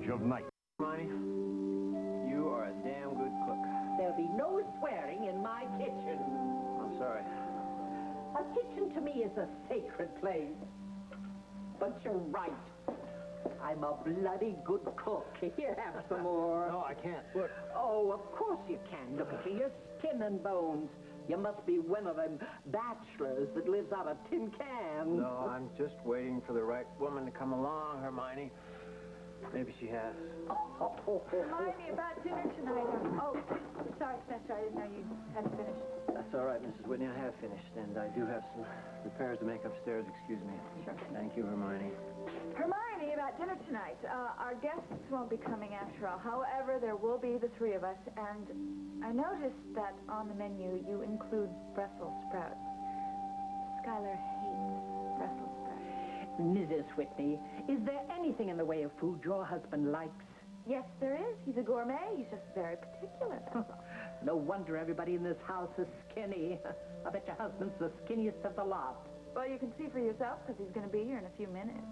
charge of night. Hermione, you are a damn good cook. There'll be no swearing in my kitchen. I'm sorry. A kitchen to me is a sacred place. But you're right. I'm a bloody good cook. Here, have some more. No, I can't. Look. Oh, of course you can. Look at you. You're skin and bones. You must be one of them bachelors that lives out of tin cans. No, I'm just waiting for the right woman to come along, Hermione. Maybe she has. Remind me about dinner tonight. Oh, sorry, Spencer. I didn't know you hadn't finished. That's all right, Mrs. Whitney. I have finished, and I do have some repairs to make upstairs. Excuse me. Sure. Thank you, Hermione. Hermione, about dinner tonight. Our guests won't be coming after all. However, there will be the three of us, and I noticed that on the menu you include Brussels sprouts. Skylar hates Brussels sprouts. Mrs. Whitney, is there anything in the way of food your husband likes? Yes, there is. He's a gourmet. He's just very particular. No wonder everybody in this house is skinny. I bet your husband's the skinniest of the lot. Well, you can see for yourself, because he's going to be here in a few minutes.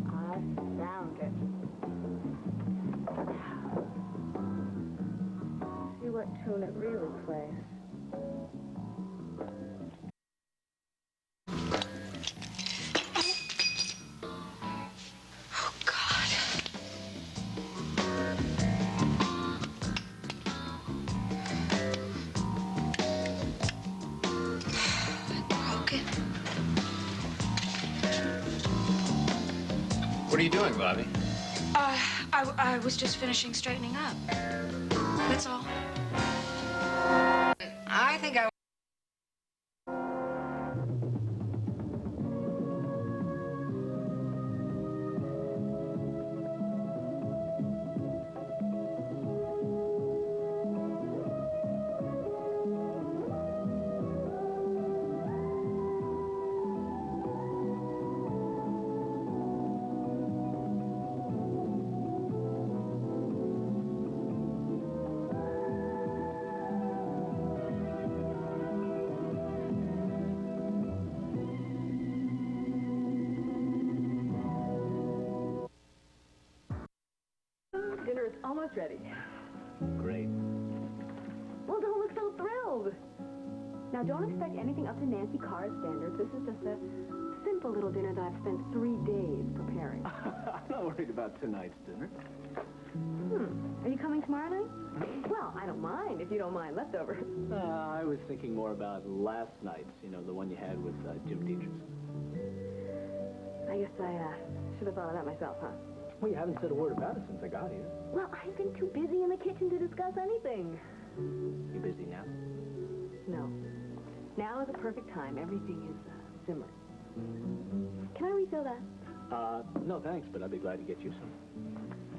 I found it. See what tune it really plays. Oh, God. Broken. What are you doing, Bobbie? I was just finishing straightening up. That's all. I think I... Dinner is almost ready. Great. Well, don't look so thrilled. Now, don't expect anything up to Nancy Carr's standards. This is just a simple little dinner that I've spent 3 days preparing. I'm not worried about tonight's dinner. Are you coming tomorrow night? Well, I don't mind, if you don't mind leftovers. I was thinking more about last night's, you know, the one you had with Jim Dietrichson. I guess I should have thought of that myself, huh? Well, you haven't said a word about it since I got here. Well, I've been too busy in the kitchen to discuss anything. You busy now? No. Now is a perfect time. Everything is simmering. Can I refill that? No, thanks, but I'd be glad to get you some.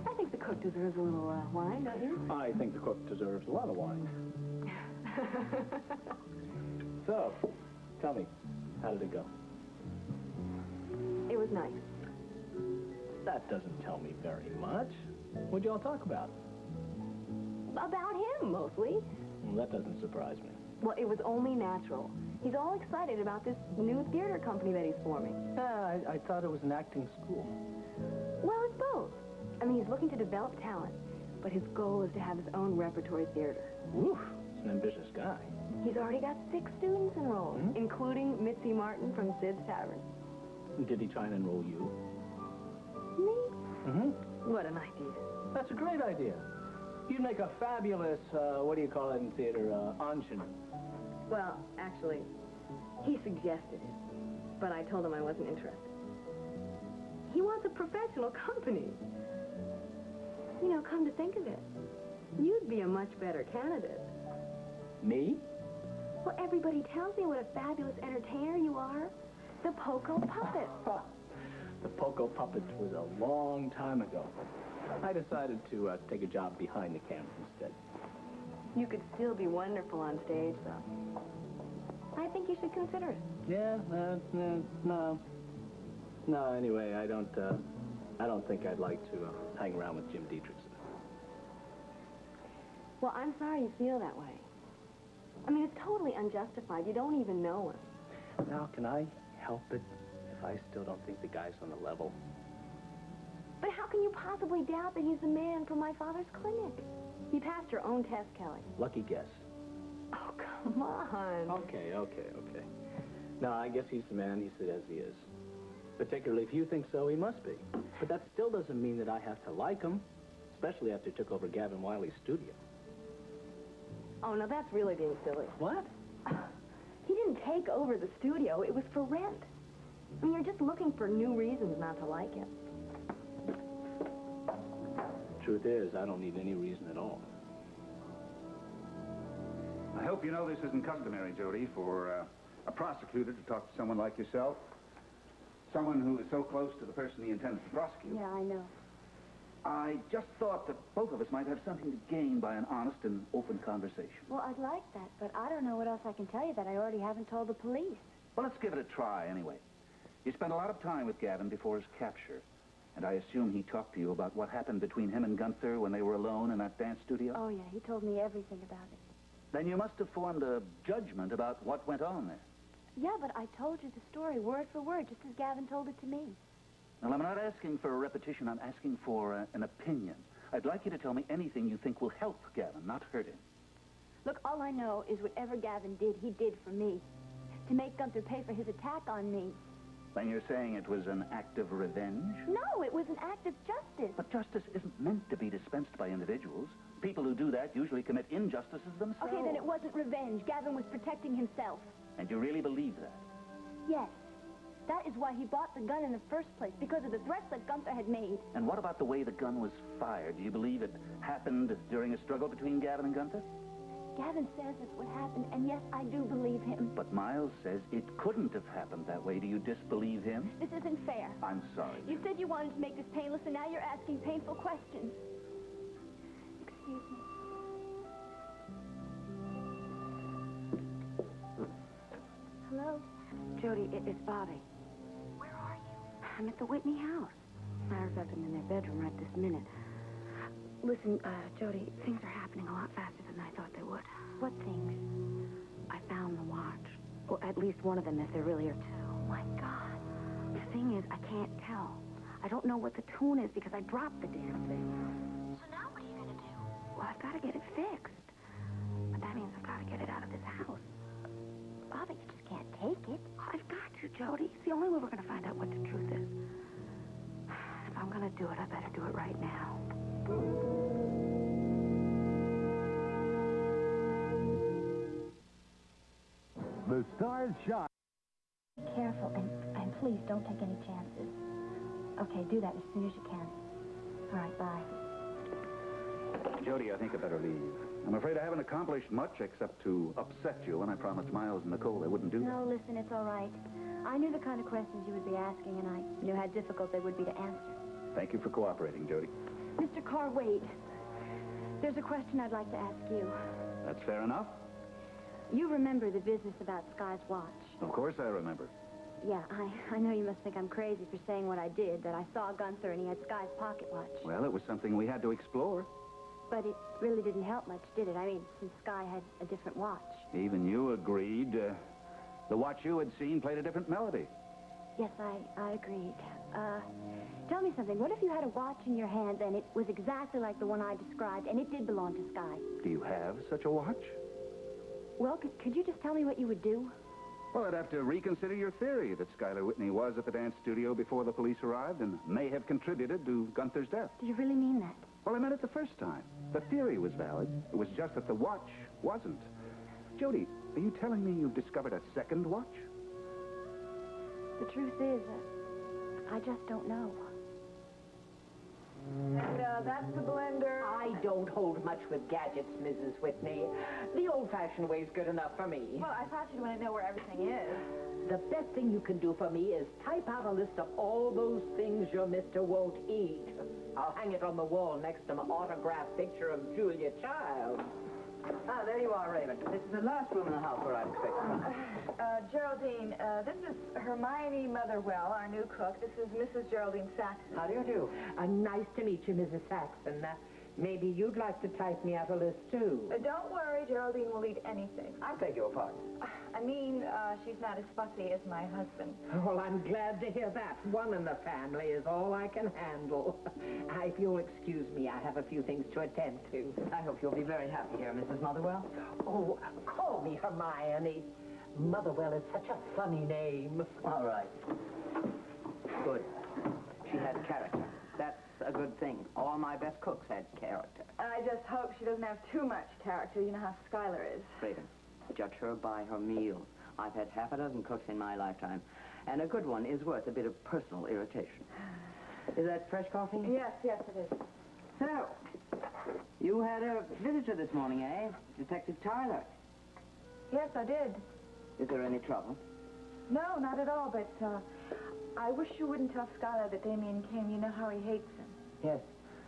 I think the cook deserves a little wine, don't you? I think the cook deserves a lot of wine. So, tell me, how did it go? It was nice. That doesn't tell me very much. What'd y'all talk about? About him, mostly. Well, that doesn't surprise me. Well, it was only natural. He's all excited about this new theater company that he's forming. I thought it was an acting school. Well, it's both. I mean, he's looking to develop talent, but his goal is to have his own repertory theater. Oof, he's an ambitious guy. He's already got 6 students enrolled, including Mitzi Martin from Sid's Tavern. Did he try and enroll you? Me? Mm-hmm. What an idea. That's a great idea. You'd make a fabulous, what do you call it in theater, Anshin. Well, actually, he suggested it, but I told him I wasn't interested. He wants a professional company. You know, come to think of it, you'd be a much better candidate. Me? Well, everybody tells me what a fabulous entertainer you are. The Poco Puppet. The Poco Puppet was a long time ago. I decided to take a job behind the camera instead. You could still be wonderful on stage, though. I think you should consider it. Yeah, no. No, anyway, I don't think I'd like to hang around with Jim Dietrichson. Well, I'm sorry you feel that way. I mean, it's totally unjustified. You don't even know him. Now, can I help it if I still don't think the guy's on the level? But how can you possibly doubt that he's the man for my father's clinic? You passed your own test, Kelly. Lucky guess. Oh, come on. Okay. No, I guess he's the man he says he is. Particularly if you think so, he must be. But that still doesn't mean that I have to like him, especially after he took over Gavin Wiley's studio. Oh, no, that's really being silly. What? He didn't take over the studio. It was for rent. I mean, you're just looking for new reasons not to like him. Truth is, I don't need any reason at all. I hope you know this isn't customary, Jody, for a prosecutor to talk to someone like yourself. Someone who is so close to the person he intends to prosecute. Yeah, I know. I just thought that both of us might have something to gain by an honest and open conversation. Well, I'd like that, but I don't know what else I can tell you that I already haven't told the police. Well, let's give it a try anyway. You spent a lot of time with Gavin before his capture, and I assume he talked to you about what happened between him and Gunther when they were alone in that dance studio? Oh, yeah, he told me everything about it. Then you must have formed a judgment about what went on there. Yeah, but I told you the story word for word, just as Gavin told it to me. Well, I'm not asking for a repetition. I'm asking for an opinion. I'd like you to tell me anything you think will help Gavin, not hurt him. Look, all I know is whatever Gavin did, he did for me. To make Gunther pay for his attack on me. Then you're saying it was an act of revenge? No, it was an act of justice. But justice isn't meant to be dispensed by individuals. People who do that usually commit injustices themselves. Okay, then it wasn't revenge. Gavin was protecting himself. And you really believe that? Yes. That is why he bought the gun in the first place, because of the threats that Gunther had made. And what about the way the gun was fired? Do you believe it happened during a struggle between Gavin and Gunther? Gavin says that's what happened, and yes, I do believe him. But Miles says it couldn't have happened that way. Do you disbelieve him? This isn't fair. I'm sorry. You said you wanted to make this painless, and now you're asking painful questions. Excuse me. Hello? Jody, it's Bobbie. Where are you? I'm at the Whitney house. Matter of fact, I'm in their bedroom right this minute. Listen, Jody, things are happening a lot faster than I thought they would. What things? I found the watch. Or at least one of them, if there really are two. Oh, my God. The thing is, I can't tell. I don't know what the tune is because I dropped the damn thing. So now what are you going to do? Well, I've got to get it fixed. But that means I've got to get it out of this house. Bobbie, you just can't take it. I've got to, Jody. It's the only way we're going to find out what the truth is. If I'm going to do it, I better do it right now. The stars shine. Be careful, and please don't take any chances. Okay, do that as soon as you can. All right, bye. Jody, I think I better leave. I'm afraid I haven't accomplished much except to upset you when I promised Miles and Nicole they wouldn't do that. No, listen, it's all right. I knew the kind of questions you would be asking, and I knew how difficult they would be to answer. Thank you for cooperating, Jody. Mr. Carr, wait. There's a question I'd like to ask you. That's fair enough. You remember the business about Sky's watch? Of course I remember. Yeah, I know you must think I'm crazy for saying what I did, that I saw Gunther and he had Sky's pocket watch. Well, it was something we had to explore. But it really didn't help much, did it? I mean, since Sky had a different watch. Even you agreed. The watch you had seen played a different melody. Yes, I agreed. Tell me something. What if you had a watch in your hand and it was exactly like the one I described, and it did belong to Sky? Do you have such a watch? Well, could you just tell me what you would do? Well, I'd have to reconsider your theory that Skylar Whitney was at the dance studio before the police arrived and may have contributed to Gunther's death. Do you really mean that? Well, I meant it the first time. The theory was valid. It was just that the watch wasn't. Jody, are you telling me you've discovered a second watch? The truth is, I just don't know. And that's the blender. I don't hold much with gadgets, Mrs. Whitney. The old-fashioned way's good enough for me. Well, I thought you'd want to know where everything is. The best thing you can do for me is type out a list of all those things your mister won't eat. I'll hang it on the wall next to my autographed picture of Julia Child. Ah, there you are, Raymond. This is the last room in the house where I'm expecting you. Geraldine, this is Hermione Motherwell, our new cook. This is Mrs. Geraldine Saxon. How do you do? Nice to meet you, Mrs. Saxon. Maybe you'd like to type me out a list, too. Don't worry, Geraldine will eat anything. I beg your pardon. I mean, she's not as fussy as my husband. Well, I'm glad to hear that. One in the family is all I can handle. If you'll excuse me, I have a few things to attend to. I hope you'll be very happy here, Mrs. Motherwell. Oh, call me Hermione. Motherwell is such a funny name. All right. Good. She has character. That's a good thing. All my best cooks had character. I just hope she doesn't have too much character. You know how Skylar is. Raven, judge her by her meals. I've had half a dozen cooks in my lifetime, and a good one is worth a bit of personal irritation. Is that fresh coffee? Yes, yes, it is. So, you had a visitor this morning, eh? Detective Tyler. Yes, I did. Is there any trouble? No, not at all, but I wish you wouldn't tell Skylar that Damian came. You know how he hates him. Yes.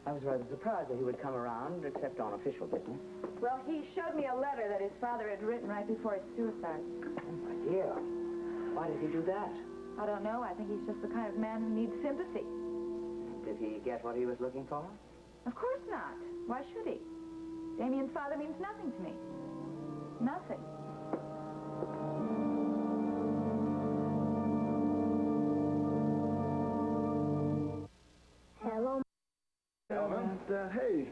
I was rather surprised that he would come around, except on official business. Well, he showed me a letter that his father had written right before his suicide. Oh, my dear. Why did he do that? I don't know. I think he's just the kind of man who needs sympathy. Did he get what he was looking for? Of course not. Why should he? Damian's father means nothing to me. Nothing. Hello. Gentlemen, hey,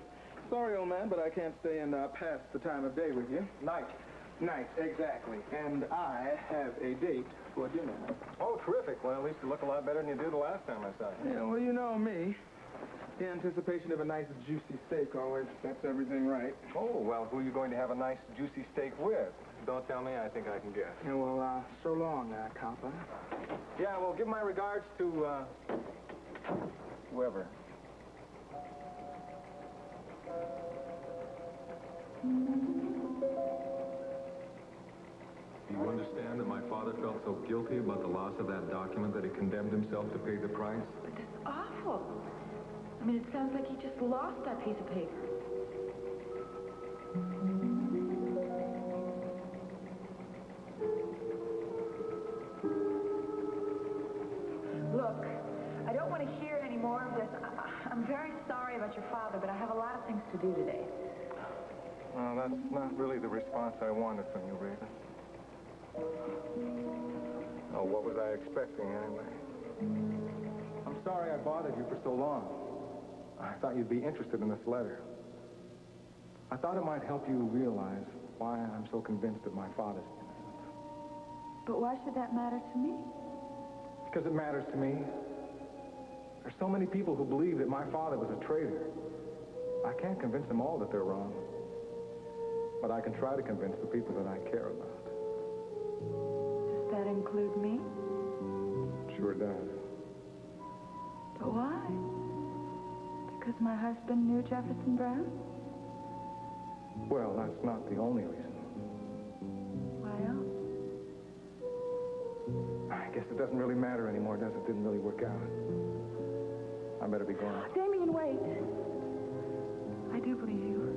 sorry, old man, but I can't stay in past the time of day with you. Night, exactly. And I have a date for dinner. Oh, terrific. Well, at least you look a lot better than you did the last time I saw you. Yeah, well, you know me. The anticipation of a nice, juicy steak always sets everything right. Oh, well, who are you going to have a nice, juicy steak with? Don't tell me. I think I can guess. Yeah, well, so long, Copper. Yeah, well, give my regards to, whoever. Do you understand that my father felt so guilty about the loss of that document that he condemned himself to pay the price? But that's awful. I mean, it sounds like he just lost that piece of paper. Look, I don't want to hear any more of this. I'm very sorry about your father, but I have a lot of things to do today. Well, that's not really the response I wanted from you, Raven. Oh, what was I expecting, anyway? I'm sorry I bothered you for so long. I thought you'd be interested in this letter. I thought it might help you realize why I'm so convinced that my father's innocent. But why should that matter to me? Because it matters to me. There's so many people who believe that my father was a traitor. I can't convince them all that they're wrong. But I can try to convince the people that I care about. Does that include me? Sure does. But why? Because my husband knew Jefferson Brown? Well, that's not the only reason. Why else? I guess it doesn't really matter anymore, does it? Didn't really work out. I better be going. Damian, wait. I do believe you.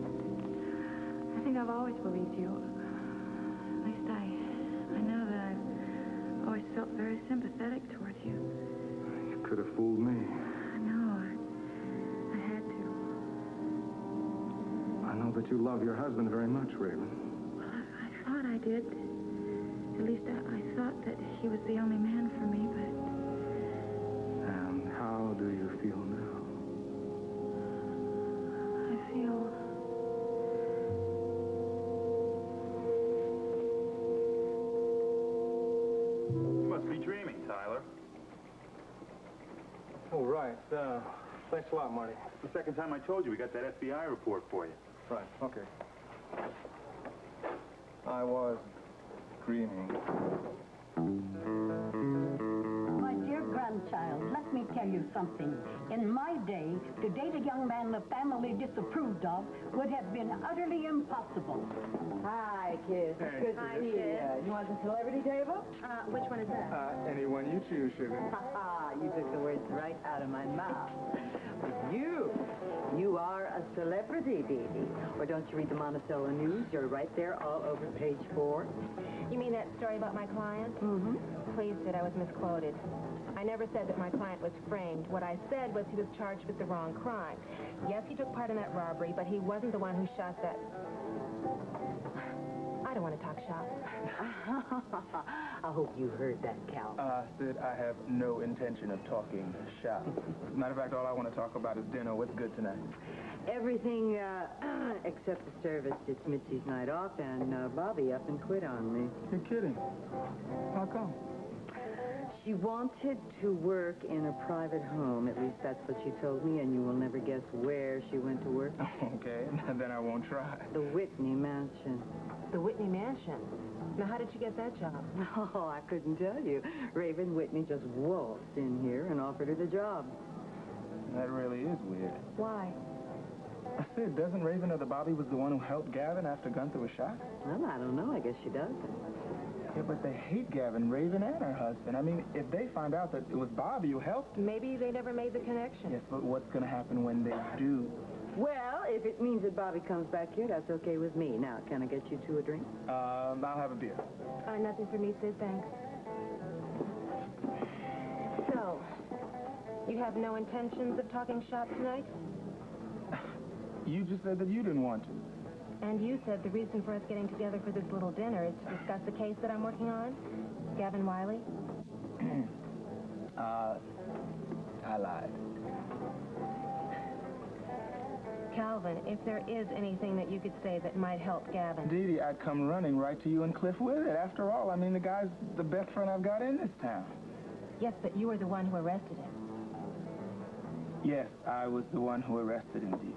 I think I've always believed you. At least I know that I've always felt very sympathetic towards you. You could have fooled me. No, I had to. I know that you love your husband very much, Raven. Well, I thought I did. At least I thought that he was the only man for me, but... And how do you feel now? I feel... You must be dreaming, Tyler. Oh, right. Thanks a lot, Marty. It's the second time I told you we got that FBI report for you. Right, okay. I was dreaming. My dear grandchild, let me tell you something. In my day, to date a young man the family disapproved of would have been utterly impossible. Hi, kids. Hey. Good to see you. You want the celebrity table? Which one is that? Anyone you choose, sugar. You took the words right out of my mouth. You are a celebrity, Didi. Or don't you read the Monticello News? You're right there all over page 4. You mean that story about my client? Mm-hmm. Please said I was misquoted. I never said that my client was framed. What I said was he was charged with the wrong crime. Yes, he took part in that robbery, but he wasn't the one who shot that... I don't want to talk shop. I hope you heard that, Cal. Sid, I have no intention of talking shop. As a matter of fact, all I want to talk about is dinner. What's good tonight? Everything, except the service. It's Mitzi's night off, and Bobbie up and quit on me. You're kidding. How come? She wanted to work in a private home. At least that's what she told me, and you will never guess where she went to work. Okay, then I won't try. The Whitney Mansion. The Whitney Mansion? Now, how did you get that job? Oh, I couldn't tell you. Raven Whitney just waltzed in here and offered her the job. That really is weird. Why? I said, doesn't Raven know that Bobbie was the one who helped Gavin after Gunther was shot? Well, I don't know. I guess she does. Yeah, but they hate Gavin, Raven, and her husband. I mean, if they find out that it was Bobbie who helped... Maybe they never made the connection. Yes, but what's going to happen when they do? Well, if it means that Bobbie comes back here, that's okay with me. Now, can I get you two a drink? I'll have a beer. Nothing for me, Sid, thanks. So, you have no intentions of talking shop tonight? You just said that you didn't want to. And you said the reason for us getting together for this little dinner is to discuss the case that I'm working on? Gavin Wiley? I lied. Calvin, if there is anything that you could say that might help Gavin... Didi, I'd come running right to you and Cliff with it. After all, I mean, the guy's the best friend I've got in this town. Yes, but you were the one who arrested him. Yes, I was the one who arrested him, Didi.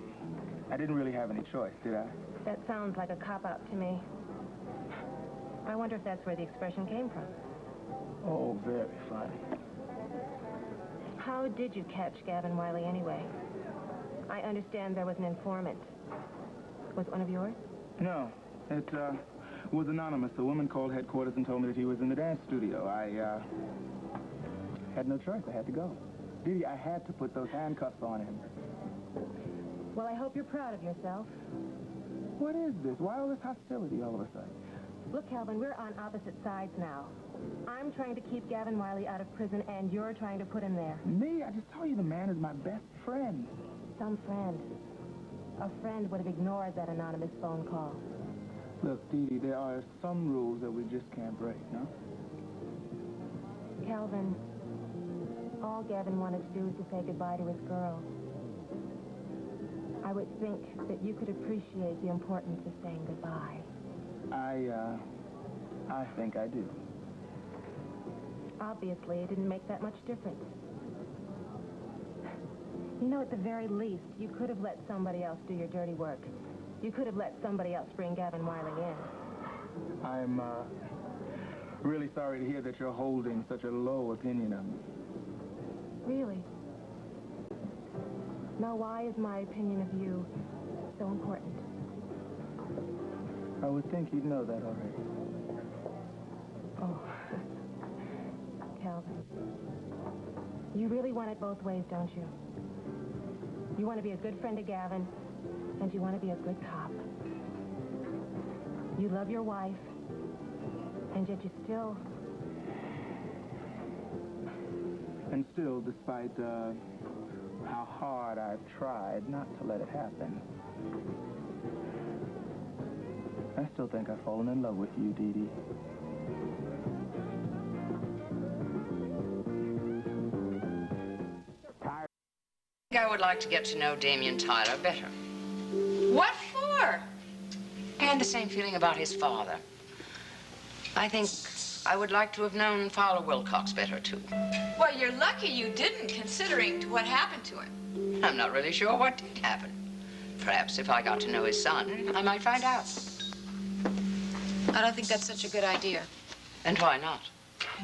I didn't really have any choice, did I? That sounds like a cop-out to me. I wonder if that's where the expression came from. Oh, very funny. How did you catch Gavin Wiley anyway? I understand there was an informant. Was it one of yours? No, it was anonymous. A woman called headquarters and told me that he was in the dance studio. I had no choice. I had to go. Didi, I had to put those handcuffs on him. Well, I hope you're proud of yourself. What is this? Why all this hostility all of a sudden? Look, Calvin, we're on opposite sides now. I'm trying to keep Gavin Wiley out of prison, and you're trying to put him there. Me? I just told you the man is my best friend. Some friend. A friend would have ignored that anonymous phone call. Look, Didi, there are some rules that we just can't break, no? Calvin, all Gavin wanted to do was to say goodbye to his girl. I would think that you could appreciate the importance of saying goodbye. I think I do. Obviously, it didn't make that much difference. You know, at the very least, you could have let somebody else do your dirty work. You could have let somebody else bring Gavin Wiley in. I'm, really sorry to hear that you're holding such a low opinion of me. Really? Now, why is my opinion of you so important? I would think you'd know that already. Oh, Calvin. You really want it both ways, don't you? You want to be a good friend to Gavin, and you want to be a good cop. You love your wife, and yet you still... And still, despite, how hard I've tried not to let it happen, I still think I've fallen in love with you, Didi. I would like to get to know Damian Tyler better. What for? And the same feeling about his father. I think I would like to have known Fowler Wilcox better, too. Well, you're lucky you didn't, considering what happened to him. I'm not really sure what did happen. Perhaps if I got to know his son, I might find out. I don't think that's such a good idea. And why not?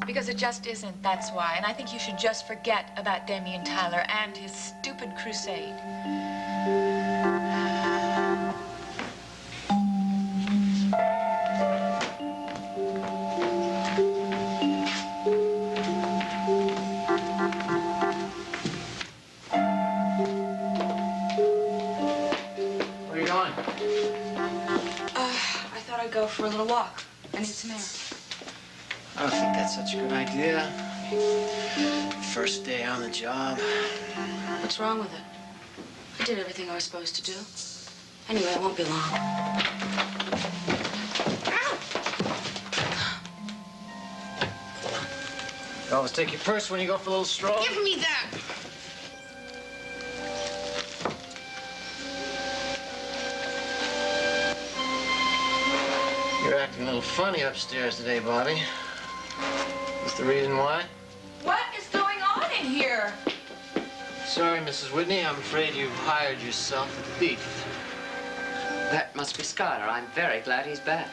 Because it just isn't, that's why. And I think you should just forget about Damian Tyler and his stupid crusade. Where are you going? I thought I'd go for a little walk. I need some air. I don't think that's such a good idea. First day on the job. What's wrong with it? I did everything I was supposed to do. Anyway, it won't be long. You always take your purse when you go for a little stroll? Give me that! You're acting a little funny upstairs today, Bobbie. Is the reason why? What is going on in here? Sorry, Mrs. Whitney. I'm afraid you've hired yourself a thief. That must be Skylar. I'm very glad he's back.